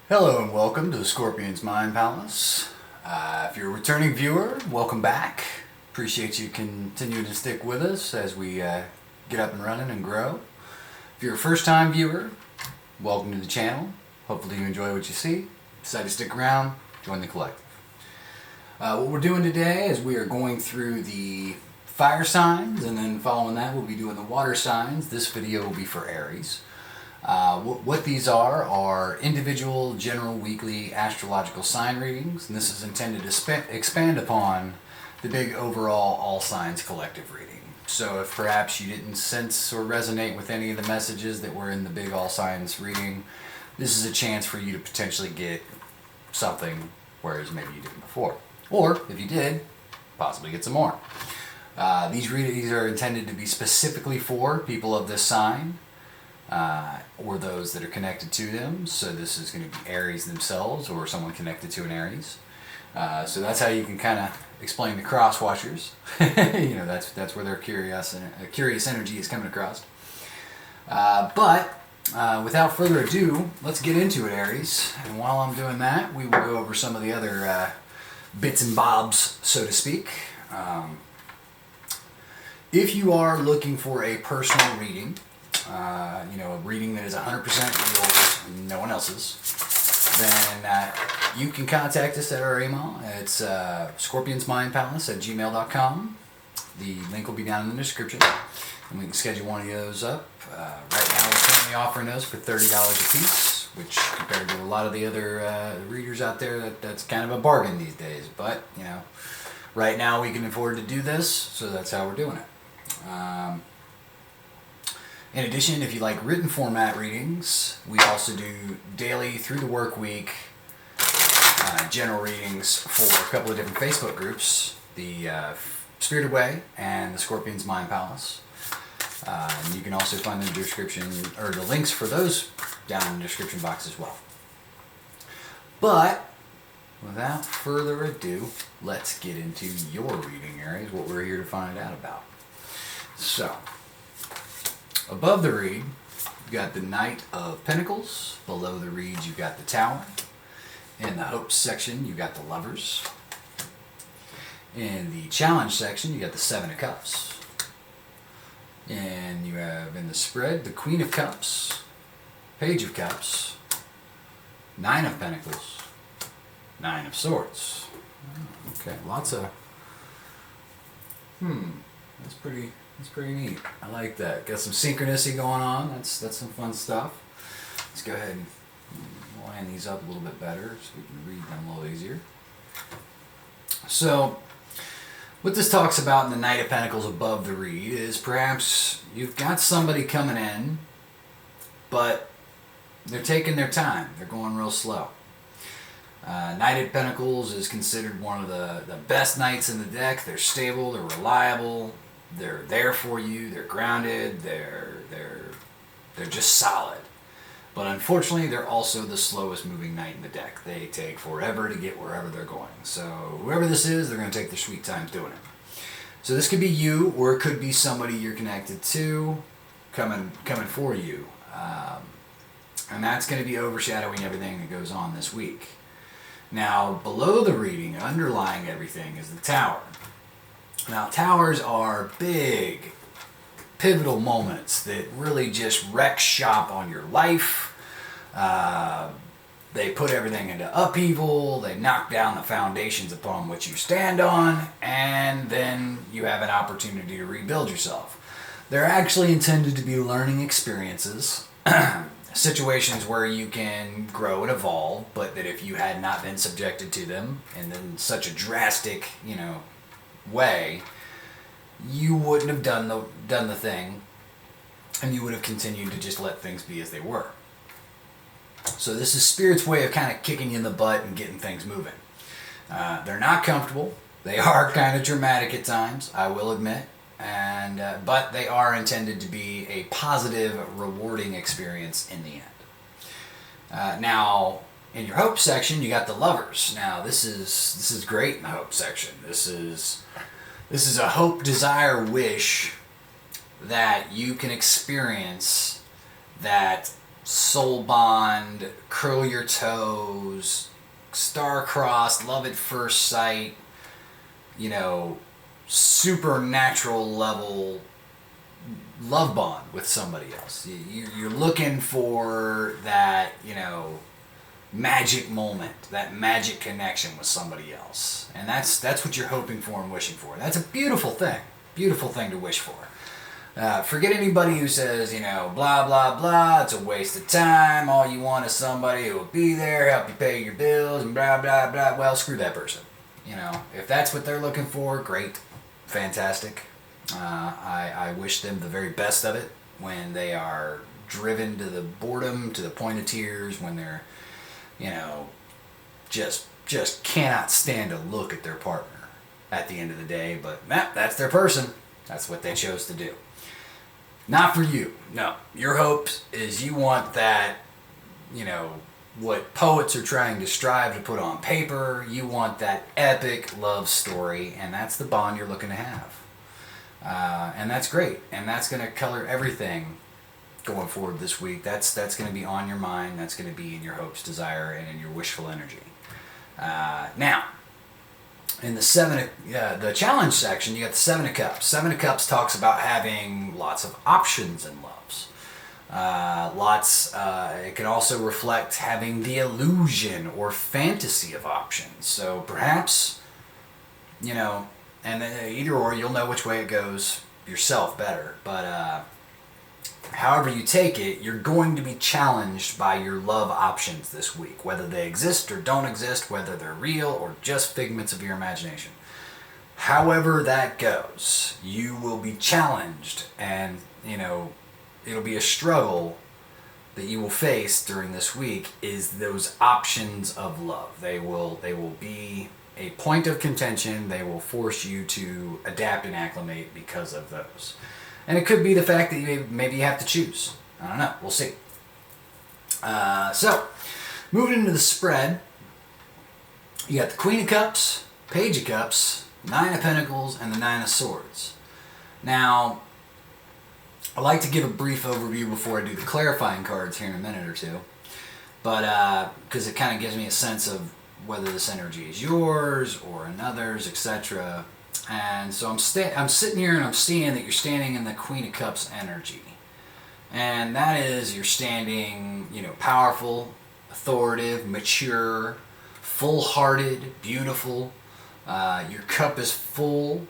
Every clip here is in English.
Hello and welcome to the Scorpion's Mind Palace. If you're a returning viewer, welcome back. Appreciate you continuing to stick with us as we get up and running and grow. If you're a first-time viewer, welcome to the channel. Hopefully you enjoy what you see. Decide to stick around, join the collective. What we're doing today is we are going through the fire signs, and then following that we'll be doing the water signs. This video will be for Aries. What these are individual general weekly astrological sign readings, and this is intended to expand upon the big overall all signs collective reading. So if perhaps you didn't sense or resonate with any of the messages that were in the big all signs reading, this is a chance for you to potentially get something, whereas maybe you didn't before. Or if you did, possibly get some more. These readings are intended to be specifically for people of this sign, or those that are connected to them. So this is going to be Aries themselves or someone connected to an Aries. So that's how you can kind of explain the cross watchers. You know, that's where their curious energy is coming across. But without further ado, let's get into it, Aries. And while I'm doing that, we will go over some of the other bits and bobs, so to speak. If you are looking for a personal reading, a reading that is 100% yours and no one else's, then you can contact us at our email. It's scorpionsmindpalace@gmail.com. The link will be down in the description, and we can schedule one of those up. Right now we're currently offering those for $30 a piece, which compared to a lot of the other readers out there, that's kind of a bargain these days. But, you know, right now we can afford to do this, so that's how we're doing it. In addition, if you like written format readings, we also do daily through the work week general readings for a couple of different Facebook groups, the Spirited Way and the Scorpion's Mind Palace. And you can also find the description, or the links for those down in the description box as well. But without further ado, let's get into your reading, Aries, what we're here to find out about. So, above the reed, you've got the Knight of Pentacles. Below the reed, you've got the Tower. In the Hopes section, you've got the Lovers. In the Challenge section, you got the Seven of Cups. And you have in the spread, the Queen of Cups, Page of Cups, Nine of Pentacles, Nine of Swords. Okay, lots of... That's pretty neat. I like that. Got some synchronicity going on. That's some fun stuff. Let's go ahead and line these up a little bit better so we can read them a little easier. So, what this talks about in the Knight of Pentacles above the reed is perhaps you've got somebody coming in, but they're taking their time. They're going real slow. Knight of Pentacles is considered one of the best knights in the deck. They're stable, they're reliable, they're there for you, they're grounded, they're just solid. But unfortunately, they're also the slowest moving knight in the deck. They take forever to get wherever they're going. So whoever this is, they're going to take their sweet time doing it. So this could be you, or it could be somebody you're connected to coming for you. And that's going to be overshadowing everything that goes on this week. Now, below the reading, underlying everything, is the Tower. Now, towers are big, pivotal moments that really just wreck shop on your life. They put everything into upheaval, they knock down the foundations upon which you stand on, and then you have an opportunity to rebuild yourself. They're actually intended to be learning experiences, situations where you can grow and evolve, but that if you had not been subjected to them in such a drastic, way, you wouldn't have done the thing, and you would have continued to just let things be as they were. So this is Spirit's way of kind of kicking you in the butt and getting things moving. They're not comfortable. They are kind of dramatic at times, I will admit, but they are intended to be a positive, rewarding experience in the end. Now, in your Hope section, you got the Lovers. Now, this is great in the Hope section. This is a hope, desire, wish that you can experience that soul bond, curl your toes, star-crossed, love at first sight, supernatural level love bond with somebody else. You're looking for that, magic moment, that magic connection with somebody else. And that's what you're hoping for and wishing for. That's a beautiful thing to wish for. Forget anybody who says, blah, blah, blah, it's a waste of time, all you want is somebody who will be there, help you pay your bills, and blah, blah, blah. Well, screw that person. If that's what they're looking for, great, fantastic. I wish them the very best of it when they are driven to the boredom, to the point of tears, when they're, just cannot stand to look at their partner at the end of the day. But that's their person. That's what they chose to do. Not for you. No. Your hopes is you want that, what poets are trying to strive to put on paper. You want that epic love story, and that's the bond you're looking to have. And that's great. And that's going to color everything going forward this week. That's going to be on your mind. That's going to be in your hopes, desire, and in your wishful energy. Now, in the challenge section, you got the Seven of Cups. Seven of Cups talks about having lots of options in loves. It can also reflect having the illusion or fantasy of options. So perhaps, and either or, you'll know which way it goes yourself better. But however you take it, you're going to be challenged by your love options this week, whether they exist or don't exist, whether they're real or just figments of your imagination. However that goes, you will be challenged, and it'll be a struggle that you will face during this week. Is those options of love? They will be a point of contention. They will force you to adapt and acclimate because of those. And it could be the fact that maybe you have to choose. I don't know. We'll see. So, moving into the spread, you got the Queen of Cups, Page of Cups, Nine of Pentacles, and the Nine of Swords. Now, I'd like to give a brief overview before I do the clarifying cards here in a minute or two. But, because it kind of gives me a sense of whether this energy is yours or another's, etc. And so I'm sitting here and I'm seeing that you're standing in the Queen of Cups energy. And that is, you're standing, powerful, authoritative, mature, full-hearted, beautiful. Your cup is full.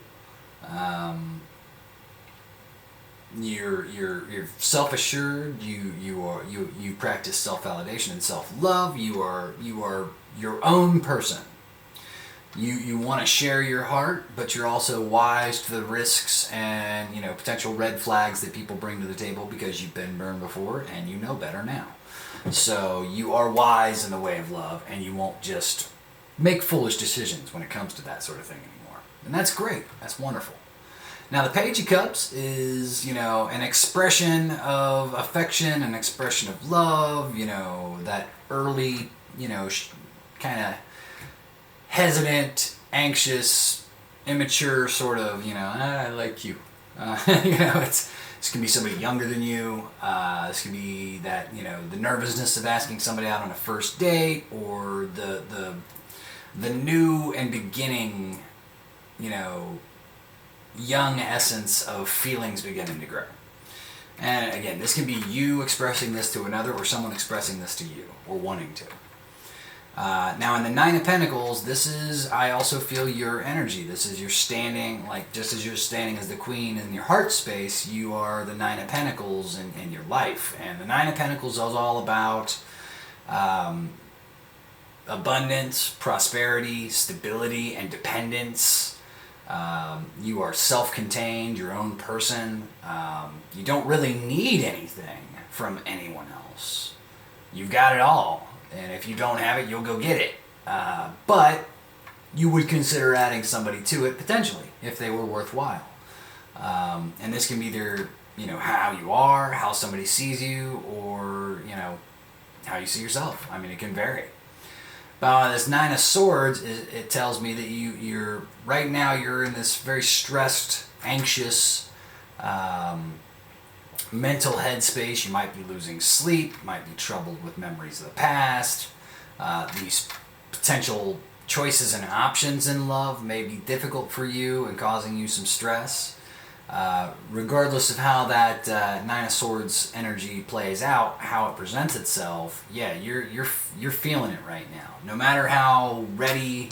You're self-assured. You practice self-validation and self-love. You are your own person. You want to share your heart, but you're also wise to the risks and potential red flags that people bring to the table because you've been burned before and you know better now. So you are wise in the way of love, and you won't just make foolish decisions when it comes to that sort of thing anymore. And that's great. That's wonderful. Now the Page of Cups is an expression of affection, an expression of love. That early kind of hesitant, anxious, immature sort of, I like you. This can be somebody younger than you. This can be that, the nervousness of asking somebody out on a first date, or the new and beginning, young essence of feelings beginning to grow. And again, this can be you expressing this to another, or someone expressing this to you, or wanting to. Now in the Nine of Pentacles, this is, I also feel, your energy. This is your standing, just as you're standing as the Queen in your heart space, you are the Nine of Pentacles in your life. And the Nine of Pentacles is all about abundance, prosperity, stability, and dependence. You are self-contained, your own person. You don't really need anything from anyone else. You've got it all. And if you don't have it, you'll go get it. But you would consider adding somebody to it, potentially, if they were worthwhile. And this can be either, how you are, how somebody sees you, or, how you see yourself. I mean, it can vary. But this Nine of Swords, it tells me that you're right now you're in this very stressed, anxious, mental headspace. You might be losing sleep, might be troubled with memories of the past. These potential choices and options in love may be difficult for you and causing you some stress. Regardless of how that Nine of Swords energy plays out, how it presents itself, yeah, you're feeling it right now. No matter how ready,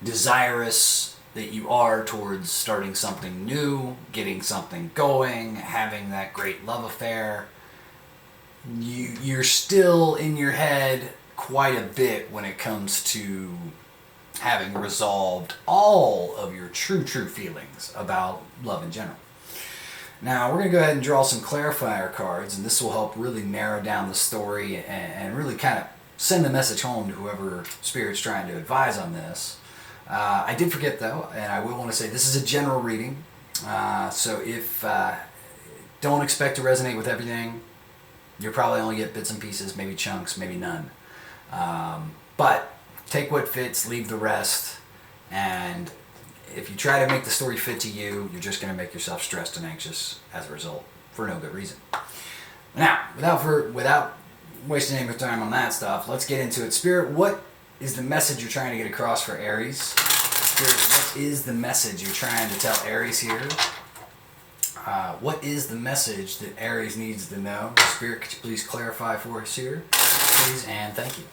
desirous that you are towards starting something new, getting something going, having that great love affair, you're still in your head quite a bit when it comes to having resolved all of your true feelings about love in general. Now, we're going to go ahead and draw some clarifier cards, and this will help really narrow down the story and really kind of send the message home to whoever Spirit's trying to advise on this. I did forget, though, and I will want to say this is a general reading, so if don't expect to resonate with everything. You'll probably only get bits and pieces, maybe chunks, maybe none. But take what fits, leave the rest, and if you try to make the story fit to you, you're just going to make yourself stressed and anxious as a result for no good reason. Now, without wasting any more time on that stuff, let's get into it. Spirit, what is the message you're trying to get across for Aries? Spirit, what is the message you're trying to tell Aries here? What is the message that Aries needs to know? Spirit, could you please clarify for us here, please, and thank you.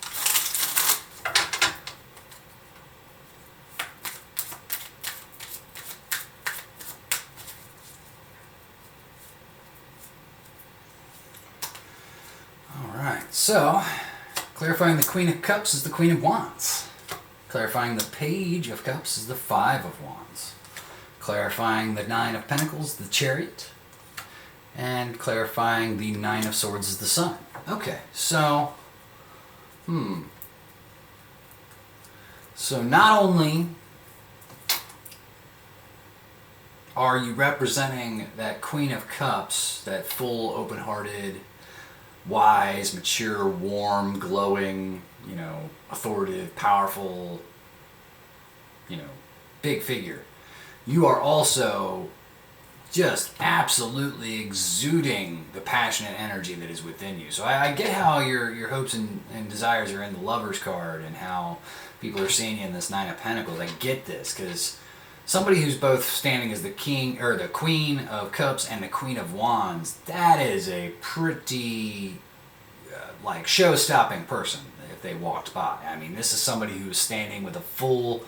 So, clarifying the Queen of Cups is the Queen of Wands. Clarifying the Page of Cups is the Five of Wands. Clarifying the Nine of Pentacles, the Chariot. And clarifying the Nine of Swords is the Sun. Okay, so, So not only are you representing that Queen of Cups, that full, open-hearted, wise, mature, warm, glowing, authoritative, powerful, big figure. You are also just absolutely exuding the passionate energy that is within you. So I get how your hopes and desires are in the Lover's card and how people are seeing you in this Nine of Pentacles. I get this because somebody who's both standing as the king or the Queen of Cups and the Queen of Wands, that is a pretty show-stopping person if they walked by. I mean, this is somebody who is standing with a full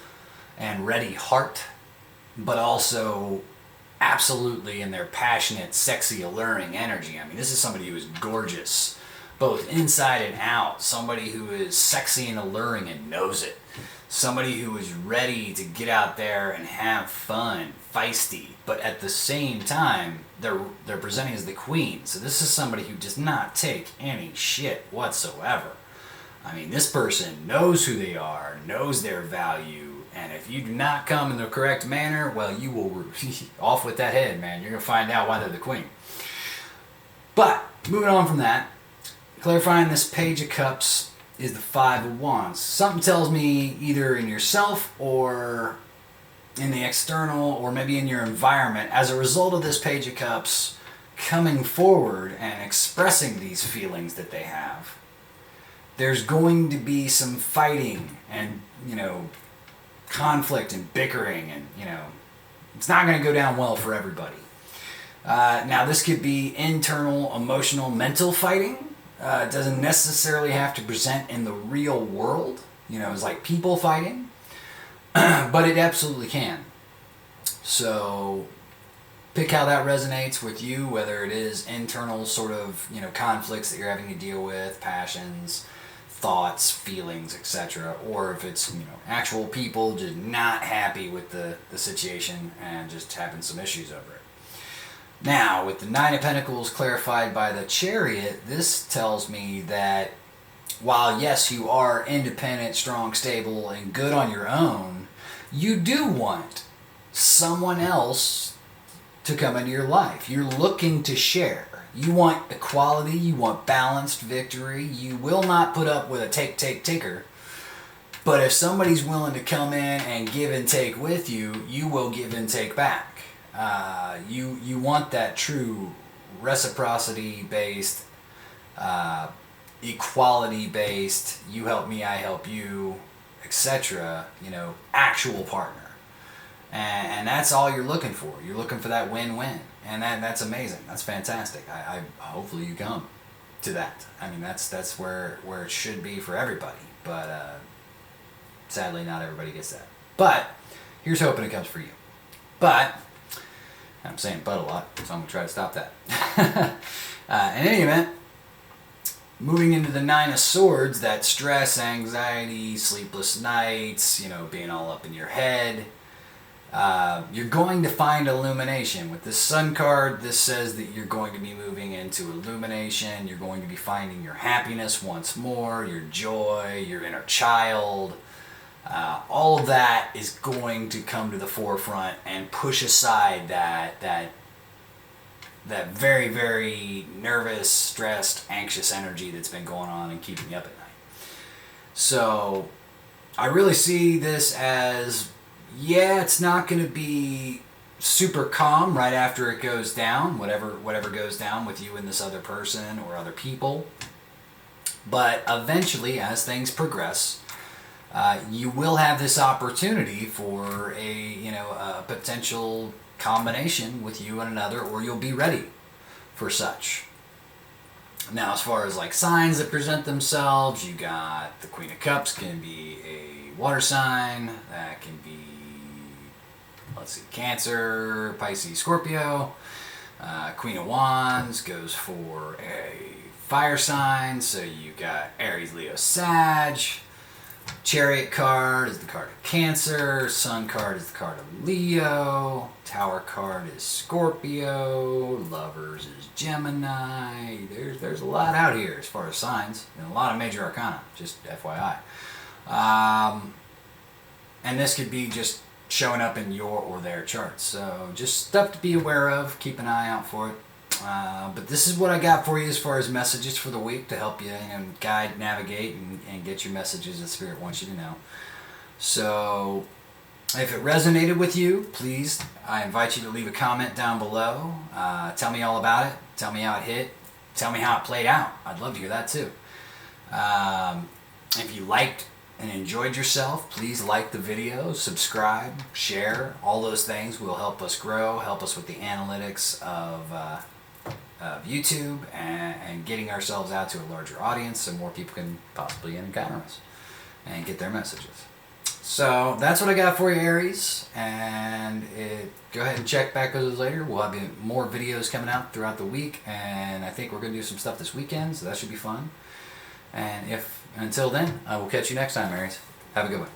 and ready heart, but also absolutely in their passionate, sexy, alluring energy. I mean, this is somebody who is gorgeous, both inside and out. Somebody who is sexy and alluring and knows it. Somebody who is ready to get out there and have fun, feisty, but at the same time, they're presenting as the queen. So this is somebody who does not take any shit whatsoever. I mean, this person knows who they are, knows their value, and if you do not come in the correct manner, well, you will off with that head, man. You're going to find out why they're the queen. But, moving on from that, clarifying this Page of Cups is the Five of Wands. Something tells me either in yourself or in the external or maybe in your environment, as a result of this Page of Cups coming forward and expressing these feelings that they have, there's going to be some fighting and, conflict and bickering and, it's not going to go down well for everybody. Now, this could be internal, emotional, mental fighting. It doesn't necessarily have to present in the real world, it's like people fighting, but it absolutely can. So pick how that resonates with you, whether it is internal sort of, conflicts that you're having to deal with, passions, thoughts, feelings, etc., or if it's, actual people just not happy with the situation and just having some issues over it. Now, with the Nine of Pentacles clarified by the Chariot, this tells me that while, yes, you are independent, strong, stable, and good on your own, you do want someone else to come into your life. You're looking to share. You want equality, you want balanced victory. You will not put up with a taker. But if somebody's willing to come in and give and take with you, you will give and take back. You want that true reciprocity-based, equality-based, you help me, I help you, etc., actual partner. And that's all you're looking for. You're looking for that win-win. And that's amazing. That's fantastic. I hopefully you come to that. I mean, that's where it should be for everybody. But sadly, not everybody gets that. But here's hoping it comes for you. But I'm saying but a lot, so I'm going to try to stop that. In any event, moving into the Nine of Swords, that stress, anxiety, sleepless nights, being all up in your head, you're going to find illumination. With this Sun card, this says that you're going to be moving into illumination. You're going to be finding your happiness once more, your joy, your inner child. All of that is going to come to the forefront and push aside that very, very nervous, stressed, anxious energy that's been going on and keeping you up at night. So I really see this as, it's not going to be super calm right after it goes down, whatever goes down with you and this other person or other people. But eventually, as things progress, you will have this opportunity for a potential combination with you and another, or you'll be ready for such. Now, as far as like signs that present themselves, you got the Queen of Cups, can be a water sign, that can be, Cancer, Pisces, Scorpio. Queen of Wands goes for a fire sign, so you got Aries, Leo, Sag. Chariot card is the card of Cancer. Sun card is the card of Leo. Tower card is Scorpio. Lovers is Gemini. There's a lot out here as far as signs, and a lot of major arcana, just FYI. And this could be just showing up in your or their charts. So just stuff to be aware of. Keep an eye out for it. But this is what I got for you as far as messages for the week to help you guide, navigate, and get your messages that Spirit wants you to know. So if it resonated with you, please, I invite you to leave a comment down below. Tell me all about it. Tell me how it hit. Tell me how it played out. I'd love to hear that too. If you liked and enjoyed yourself, please like the video, subscribe, share. All those things will help us grow, help us with the analytics of YouTube and getting ourselves out to a larger audience so more people can possibly encounter us and get their messages. So that's what I got for you, Aries. And go ahead and check back with us later. We'll have more videos coming out throughout the week, and I think we're going to do some stuff this weekend, so that should be fun. And until then, I will catch you next time, Aries. Have a good one.